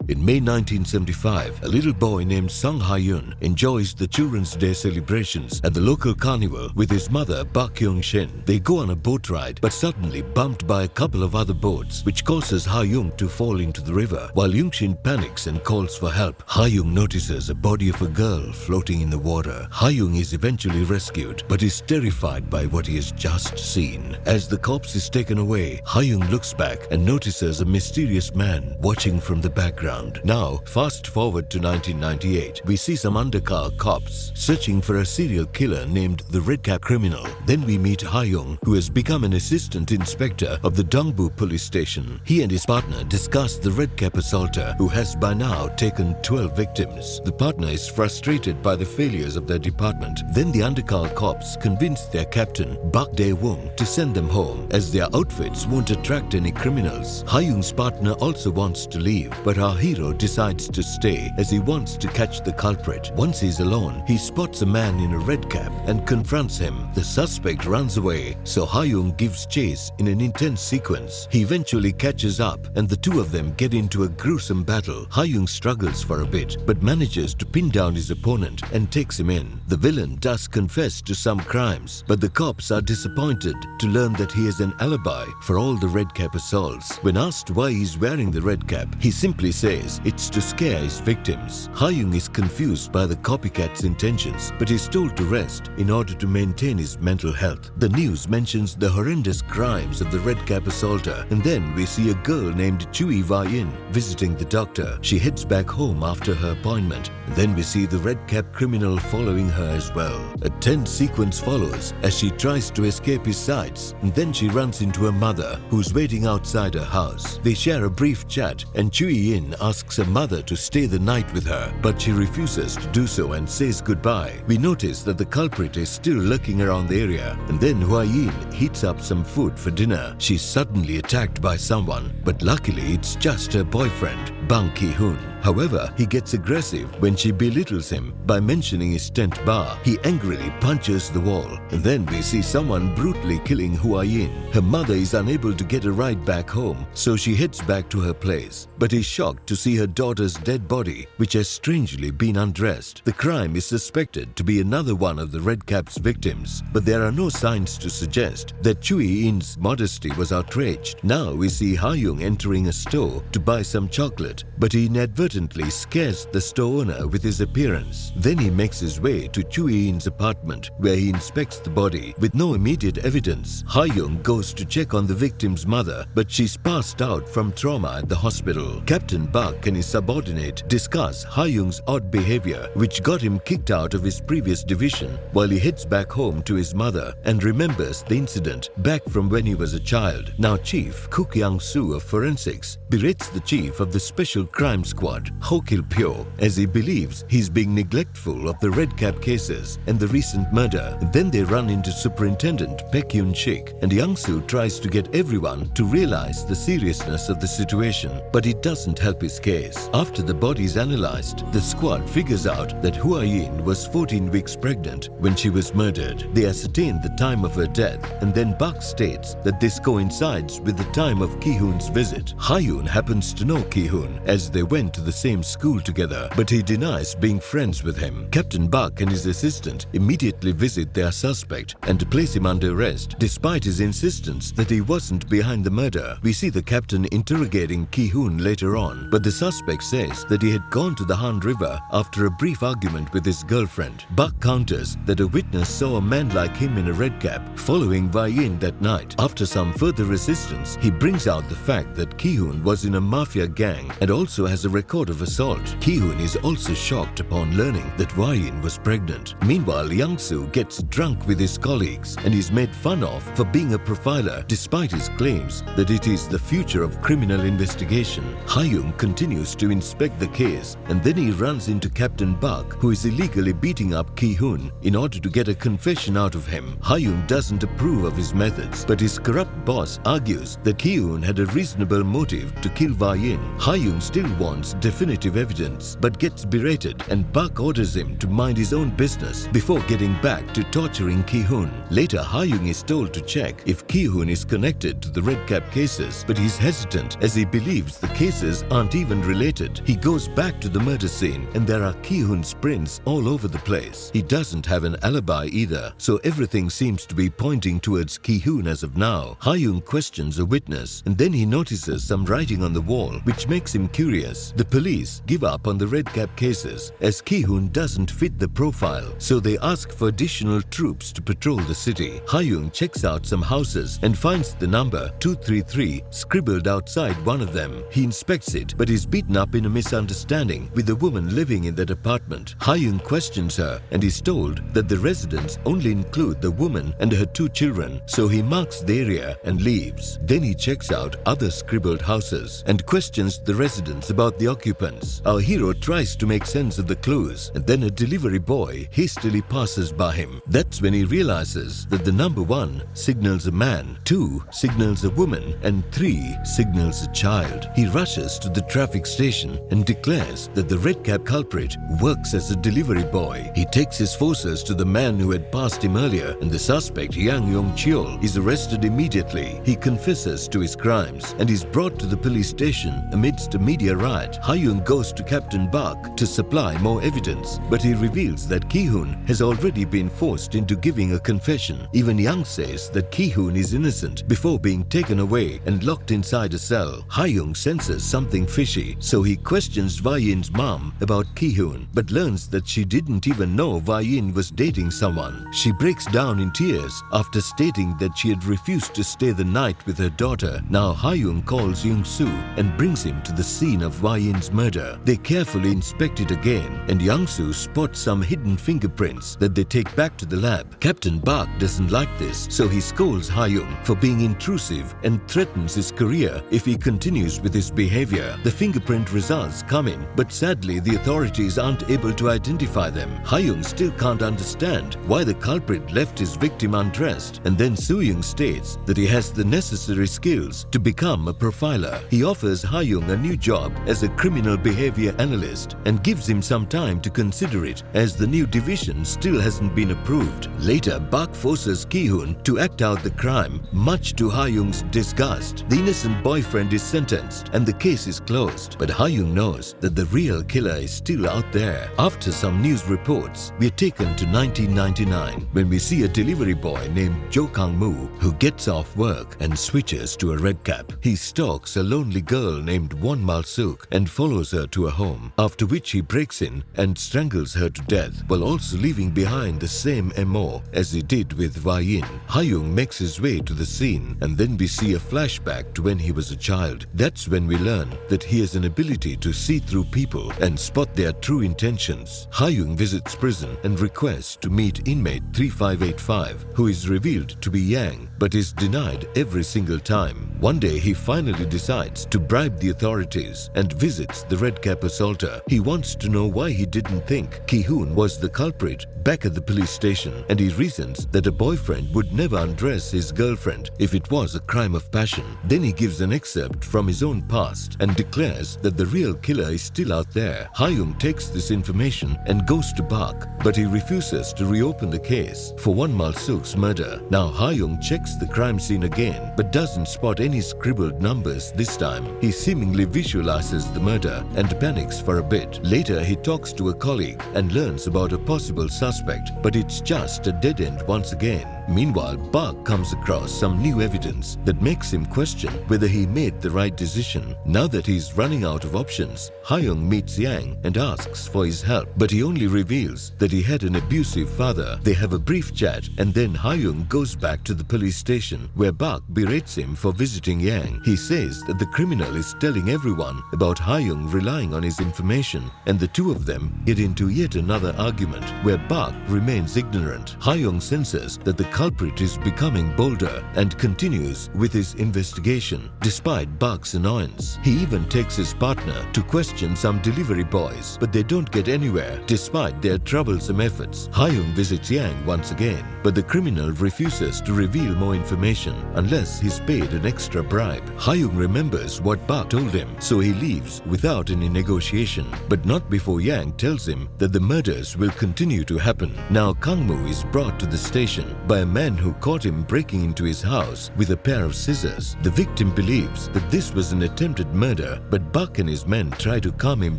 In May 1975, a little boy named Sung Ha-yun enjoys the Children's Day celebrations at the local carnival with his mother Bak Young-shin. They go on a boat ride but suddenly bumped by a couple of other boats, which causes Ha-yung to fall into the river. While Young-shin panics and calls for help, Ha-yung notices a body of a girl floating in the water. Ha-yung is eventually rescued but is terrified by what he has just seen. As the corpse is taken away, Ha-yung looks back and notices a mysterious man watching from the background. Now, fast forward to 1998, we see some undercover cops searching for a serial killer named the Red Cap Criminal. Then we meet Ha-yung, who has become an assistant inspector of the Dongbu police station. He and his partner discuss the Red Cap assaulter, who has by now taken 12 victims. The partner is frustrated by the failures of their department. Then the undercover cops convince their captain, Bak Dae-woong, to send them home, as their outfits won't attract any criminals. Ha-yung's partner also wants to leave, but our hero decides to stay as he wants to catch the culprit. Once he's alone, he spots a man in a red cap and confronts him. The suspect runs away, so Ha-yung gives chase in an intense sequence. He eventually catches up and the two of them get into a gruesome battle. Ha-yung struggles for a bit but manages to pin down his opponent and takes him in. The villain does confess to some crimes, but the cops are disappointed to learn that he has an alibi for all the red cap assaults. When asked why he's wearing the red cap, he simply says it's to scare his victims. Ha-yung is confused by the copycat's intentions but is told to rest in order to maintain his mental health. The news mentions the horrendous crimes of the red cap assaulter, and then we see a girl named Chui Va-yin visiting the doctor. She heads back home after her appointment. Then we see the red cap criminal following her as well. A tense sequence follows as she tries to escape his sights, and then she runs into her mother, who's waiting outside her house. They share a brief chat and Chui Yin asks her mother to stay the night with her, but she refuses to do so and says goodbye. We notice that the culprit is still lurking around the area, and then Hua Yin heats up some food for dinner. She's suddenly attacked by someone, but luckily it's just her boyfriend, Bang Ki-hoon. However, he gets aggressive when she belittles him by mentioning his tent bar. He angrily punches the wall, and then we see someone brutally killing Hua Yin. Her mother is unable to get a ride back home, so she heads back to her place, but is shocked to see her daughter's dead body, which has strangely been undressed. The crime is suspected to be another one of the Red Cap's victims, but there are no signs to suggest that Chui Yin's modesty was outraged. Now we see Ha-yung entering a store to buy some chocolate, but he inadvertently scares the store owner with his appearance. Then he makes his way to Chui Yin's apartment, where he inspects the body. With no immediate evidence, Ha-yung goes to check on the victim's mother, but she's passed out from trauma at the hospital. Captain Bak and his subordinate discuss Ha-yung's odd behavior, which got him kicked out of his previous division, while he heads back home to his mother and remembers the incident back from when he was a child. Now Chief Kook Yang-soo of Forensics berates the chief of the Special Crime Squad, Ho Kil-pyo, as he believes he's being neglectful of the Red Cap cases and the recent murder. Then they run into Superintendent Baek Yoon-sik, and Yang-soo tries to get everyone to realize the seriousness of the situation, but it doesn't help his case. After the body is analyzed, the squad figures out that Hua Yin was 14 weeks pregnant when she was murdered. They ascertain the time of her death, and then Bak states that this coincides with the time of Ki-hoon's visit. Ha-yun happens to know Ki-hoon, as they went to the same school together, but he denies being friends with him. Captain Bak and his assistant immediately visit their suspect and place him under arrest, despite his insistence that he wasn't behind the murder. We see the captain interrogating Ki-hoon later on, but the suspect says that he had gone to the Han River after a brief argument with his girlfriend. Bak counters that a witness saw a man like him in a red cap following Vai-yin that night. After some further resistance, he brings out the fact that Ki-hoon was in a mafia gang and also has a record of assault. Ki-hoon is also shocked upon learning that Vai-yin was pregnant. Meanwhile, Yang-soo gets drunk with his colleagues and is made fun of for being a profiler, despite his claims that it is the future of criminal investigation. Ha-yung continues to inspect the case, and then he runs into Captain Bak, who is illegally beating up Ki-hoon in order to get a confession out of him. Ha-yung doesn't approve of his methods, but his corrupt boss argues that Ki-hoon had a reasonable motive to kill Vai-yin. Ha-yung Ha-young still wants definitive evidence but gets berated, and Bak orders him to mind his own business before getting back to torturing Ki-hoon. Later, Ha-young is told to check if Ki-hoon is connected to the red cap cases, but he's hesitant as he believes the cases aren't even related. He goes back to the murder scene and there are Ki-hoon's prints all over the place. He doesn't have an alibi either, so everything seems to be pointing towards Ki-hoon as of now. Ha-young questions a witness and then he notices some writing on the wall which makes him curious. The police give up on the red cap cases as Ki-hoon doesn't fit the profile, so they ask for additional troops to patrol the city. Ha-young checks out some houses and finds the number 233 scribbled outside one of them. He inspects it but is beaten up in a misunderstanding with the woman living in that apartment. Ha-young questions her and is told that the residents only include the woman and her 2 children, so he marks the area and leaves. Then he checks out other scribbled houses and questions the residents about the occupants. Our hero tries to make sense of the clues and then a delivery boy hastily passes by him. That's when he realizes that the number 1 signals a man, 2 signals a woman and 3 signals a child. He rushes to the traffic station and declares that the red cap culprit works as a delivery boy. He takes his forces to the man who had passed him earlier, and the suspect Yang Yong-cheol is arrested immediately. He confesses to his crimes and is brought to the police station amidst a media riot. Ha-young goes to Captain Bak to supply more evidence, but he reveals that Ki-hoon has already been forced into giving a confession. Even Yang says that Ki-hoon is innocent before being taken away and locked inside a cell. Ha-young senses something fishy, so he questions Va-yin's mom about Ki-hoon, but learns that she didn't even know Va-yin was dating someone. She breaks down in tears after stating that she had refused to stay the night with her daughter. Now Ha-young calls Young-soo and brings him to the scene of Va-yin's murder. They carefully inspect it again and Young-soo spots some hidden fingerprints that they take back to the lab. Captain Bak doesn't like this, so he scolds Ha-young for being intrusive and threatens his career if he continues with his behavior. The fingerprint results come in, but sadly the authorities aren't able to identify them. Ha-young still can't understand why the culprit left his victim undressed, and then Soo-young states that he has the necessary skills to become a profiler. He offers Ha-young a new job as a criminal behavior analyst and gives him some time to consider it as the new division still hasn't been approved. Later, Bak forces Ki-hoon to act out the crime, much to Ha-young's disgust. The innocent boyfriend is sentenced and the case is closed, but Ha-young knows that the real killer is still out there. After some news reports, we are taken to 1999 when we see a delivery boy named Jo Kang-moo who gets off work and switches to a red cap. He stalks a lonely girl named Won Mal-suk and follows her to a home, after which he breaks in and strangles her to death while also leaving behind the same MO as he did with Va-yin. Ha-young makes his way to the scene and then we see a flashback to when he was a child. That's when we learn that he has an ability to see through people and spot their true intentions. Ha-young visits prison and requests to meet inmate 3585, who is revealed to be Yang but is denied every single time. One day he finally decides to bribe the authorities and visits the red cap assaulter. He wants to know why he didn't think Ki-hoon was the culprit back at the police station, and he reasons that a boyfriend would never undress his girlfriend if it was a crime of passion. Then he gives an excerpt from his own past and declares that the real killer is still out there. Ha-young takes this information and goes to Bak, but he refuses to reopen the case for Won Mal-suk's murder. Now Ha-young checks the crime scene again but doesn't spot any scribbled numbers this time. He seemingly visualizes the murder and panics for a bit. Later he talks to a colleague and learns about a possible suspect, but it's just a dead end once again. Meanwhile, Bak comes across some new evidence that makes him question whether he made the right decision. Now that he's running out of options, Ha-young meets Yang and asks for his help, but he only reveals that he had an abusive father. They have a brief chat and then Ha-young goes back to the police station where Bak berates him for visiting Yang. He says that the criminal is telling everyone about Ha-young relying on his information, and the two of them get into yet another argument where Bak remains ignorant. Ha-young senses that the culprit is becoming bolder and continues with his investigation despite Bak's annoyance. He even takes his partner to question some delivery boys, but they don't get anywhere despite their troublesome efforts. Hyung visits Yang once again, but the criminal refuses to reveal more information unless he's paid an extra bribe. Hyung remembers what Bak told him, so he leaves without any negotiation, but not before Yang tells him that the murders will continue to happen. Now Kangmoo is brought to the station by a man who caught him breaking into his house with a pair of scissors. The victim believes that this was an attempted murder, but Bak and his men try to calm him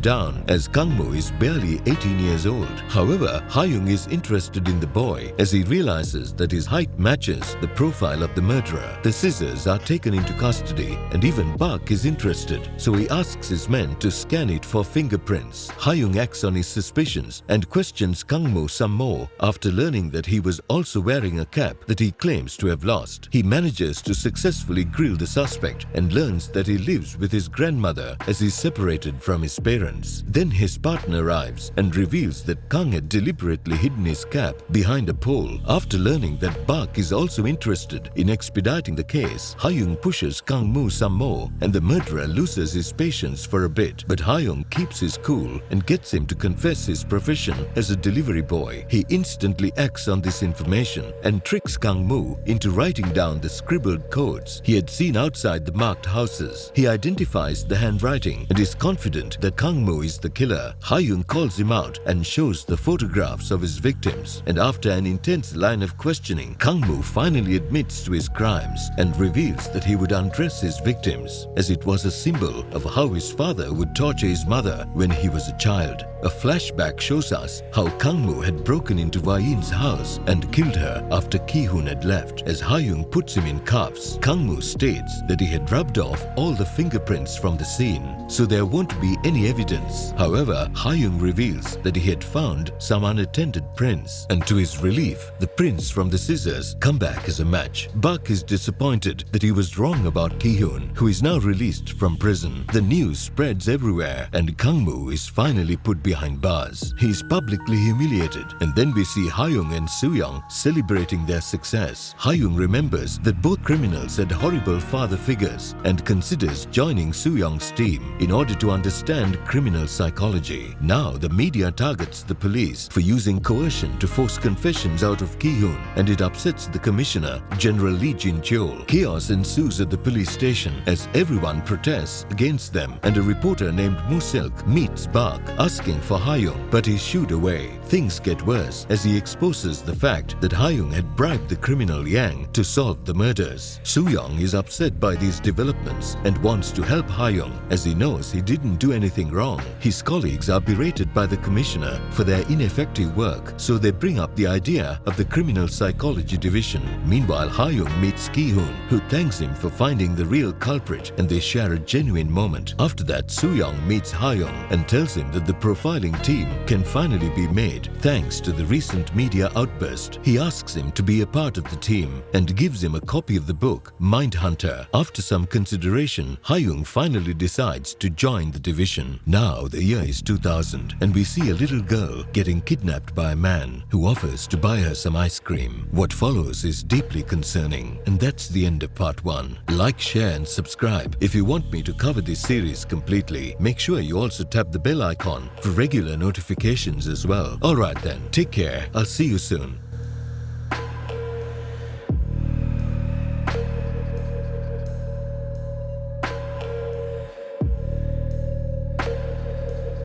down as Kangmoo is barely 18 years old. However, Hyung is interested in the boy as he realizes that his height matches the profile of the murderer. The scissors are taken into custody and even Bak is interested, so he asks his men to scan it for fingerprints. Hyung acts on his suspicions and questions Kangmoo some more after learning that he was also wearing a cap that he claims to have lost. He manages to successfully grill the suspect and learns that he lives with his grandmother as he's separated from his parents. Then his partner arrives and reveals that Kang had deliberately hidden his cap behind a pole. After learning that Bak is also interested in expediting the case, Hyung pushes Kangmoo some more and the murderer loses his patience for a bit. But Hyung keeps his cool and gets him to confess his profession as a delivery boy. He instantly acts on this information and tricks Kangmoo into writing down the scribbled codes he had seen outside the marked houses. He identifies the handwriting and is confident that Kangmoo is the killer. Hyung calls him out and shows the photographs of his victims, and after an intense line of questioning, Kangmoo finally admits to his crimes and reveals that he would undress his victims as it was a symbol of how his father would torture his mother when he was a child. A flashback shows us how Kangmoo had broken into Wayin's house and killed her after Ki-hoon had left. As Hyung puts him in cuffs, Kangmoo states that he had rubbed off all the fingerprints from the scene, so there won't be any evidence. However, Hyung reveals that he had found some unattended prints, and to his relief, the prints from the scissors come back as a match. Bak is disappointed that he was wrong about Ki-hoon, who is now released from prison. The news spreads everywhere, and Kangmoo is finally put behind bars. He is publicly humiliated, and then we see Hyung and Soo-young celebrating their success. Hyung remembers that both criminals had horrible father figures and considers joining Soo-young's team in order to understand criminal psychology. Now the media targets the police for using coercion to force confessions out of Ki-hoon, and it upsets the commissioner, General Lee Jin-cheol. Chaos ensues at the police station as everyone protests against them, and a reporter named Moo-silk meets Bak asking for Hyung, but he's shooed away. Things get worse as he exposes the fact that Hyung had bribed the criminal Yang to solve the murders. Soo-young is upset by these developments and wants to help Hyung as he knows he didn't do anything wrong. His colleagues are berated by the commissioner for their ineffective work, so they bring up the idea of the criminal psychology division. Meanwhile, Hyung meets Ki-hoon, who thanks him for finding the real culprit, and they share a genuine moment. After that, Soo-young meets Hyung and tells him that the profiling team can finally be made thanks to the recent media outburst. He asks him to be a part of the team and gives him a copy of the book Mindhunter. After some consideration, Hyung finally decides to join the division. Now the year is 2000 and we see a little girl getting kidnapped by a man who offers to buy her some ice cream. What follows is deeply concerning, and that's the end of part 1. Like, share and subscribe. If you want me to cover this series completely, make sure you also tap the bell icon for regular notifications as well. Alright then, take care. I'll see you soon.